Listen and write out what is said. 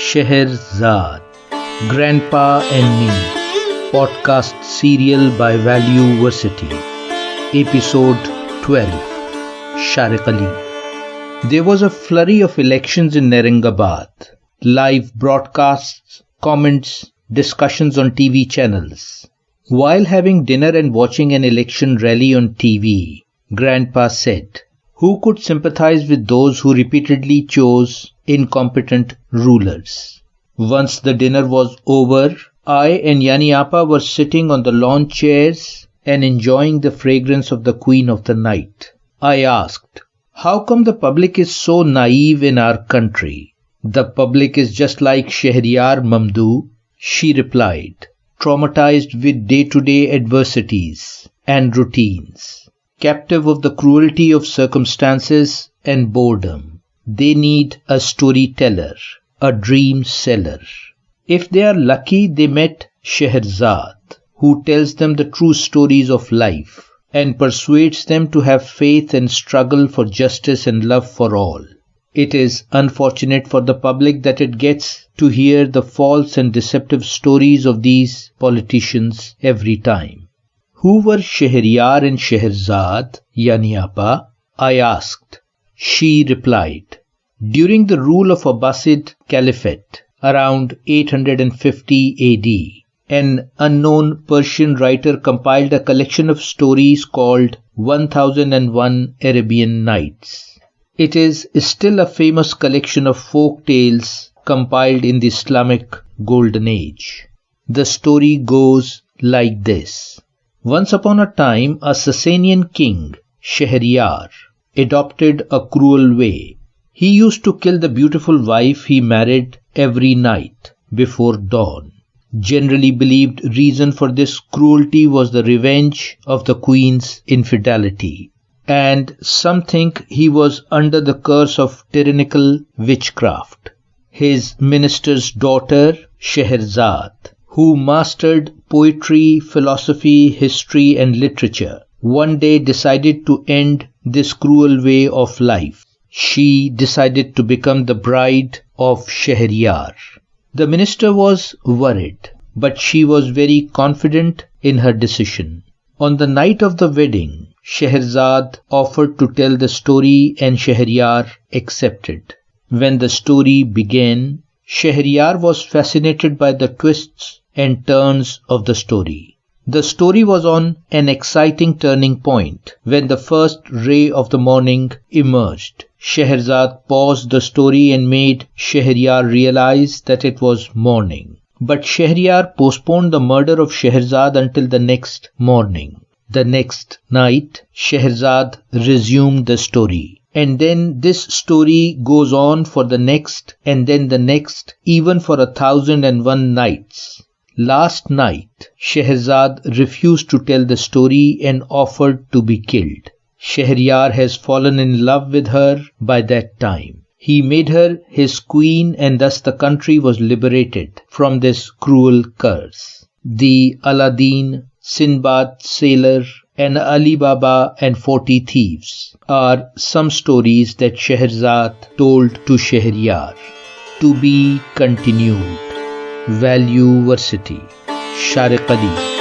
Scheherazade, Grandpa and Me, podcast serial by Valueversity, Episode 12, Shariq Ali. There was a flurry of elections in Narangabad, live broadcasts, comments, discussions on TV channels. While having dinner and watching an election rally on TV, Grandpa said, "Who could sympathize with those who repeatedly chose incompetent rulers?" Once the dinner was over, I and Yani Appa were sitting on the lawn chairs and enjoying the fragrance of the Queen of the Night. I asked, "How come the public is so naive in our country?" "The public is just like Shahryar, Mamdoo," she replied, "traumatized with day-to-day adversities and routines, captive of the cruelty of circumstances and boredom. They need a storyteller, a dream seller. If they are lucky, they met Scheherazade, who tells them the true stories of life and persuades them to have faith and struggle for justice and love for all. It is unfortunate for the public that it gets to hear the false and deceptive stories of these politicians every time." "Who were Shahryar and Scheherazade, Yani Appa?" I asked. She replied, "During the rule of Abbasid Caliphate, around 850 AD, an unknown Persian writer compiled a collection of stories called 1001 Arabian Nights. It is still a famous collection of folk tales compiled in the Islamic Golden Age. The story goes like this. Once upon a time, a Sasanian king, Shahryar, adopted a cruel way. He used to kill the beautiful wife he married every night before dawn. Generally believed reason for this cruelty was the revenge of the queen's infidelity, and some think he was under the curse of tyrannical witchcraft. His minister's daughter, Scheherazade, who mastered poetry, philosophy, history, and literature, one day decided to end this cruel way of life. She decided to become the bride of Shahryar. The minister was worried, but she was very confident in her decision. On the night of the wedding, Scheherazade offered to tell the story and Shahryar accepted. When the story began, Shahryar was fascinated by the twists and turns of the story. The story was on an exciting turning point when the first ray of the morning emerged. Scheherazade paused the story and made Shahryar realize that it was morning. But Shahryar postponed the murder of Scheherazade until the next morning. The next night, Scheherazade resumed the story. And then this story goes on for the next, and then the next, even for 1001 nights. Last night, Scheherazade refused to tell the story and offered to be killed. Shahryar has fallen in love with her by that time. He made her his queen, and thus the country was liberated from this cruel curse. The Aladdin, Sinbad Sailor, and Ali Baba and 40 Thieves are some stories that Scheherazade told to Shahryar. To be continued. Valueversity, Shariq Ali.